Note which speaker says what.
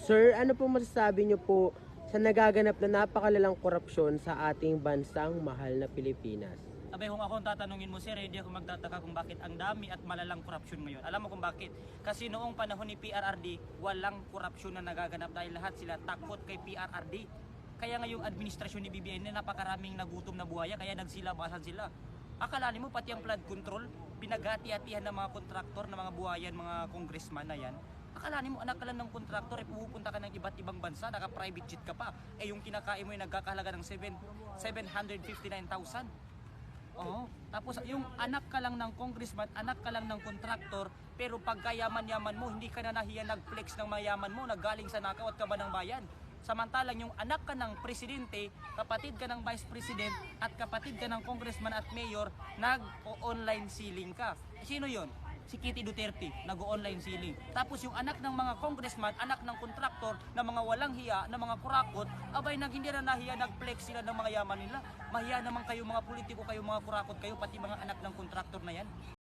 Speaker 1: Sir, ano po masasabi niyo po sa nagaganap na napakalalang korupsyon sa ating bansang mahal na Pilipinas?
Speaker 2: Abay, kung ako ang tatanungin mo, sir, hindi ako magtataka kung bakit ang dami at malalang korupsyon ngayon. Alam mo kung bakit? Kasi noong panahon ni PRRD, walang korupsyon na nagaganap dahil lahat sila takot kay PRRD. Kaya ngayong administrasyon ni BBM na napakaraming nagutom na buhaya, kaya nagsilabasan sila. Akalanin mo, pati ang flood control, pinagati-hatihan ng mga kontraktor, ng mga buhayan, mga congressman na yan. Akalanin mo, anak ka lang ng kontraktor, pupunta ka ng iba't ibang bansa, naka-private jet ka pa. Eh yung kinakain mo yung nagkakahalaga ng 759,000. Oo. Tapos yung anak ka lang ng congressman, anak ka lang ng kontraktor, pero pagkayaman-yaman mo, hindi ka na nahiya nag-flex ng mayaman mo, naggaling sa nakaw at kaban ng bayan. Samantalang yung anak ka ng presidente, kapatid ka ng vice president, at kapatid ka ng congressman at mayor, nag-online ceiling ka. Sino yon? Si Kitty Duterte, nag-online ceiling. Tapos yung anak ng mga congressman, anak ng kontraktor, na mga walang hiya, na mga kurakot, abay hindi na nahiya, nag-flex sila ng mga yaman nila. Mahiya naman kayo mga politiko, kayo mga kurakot kayo, pati mga anak ng kontraktor na yan.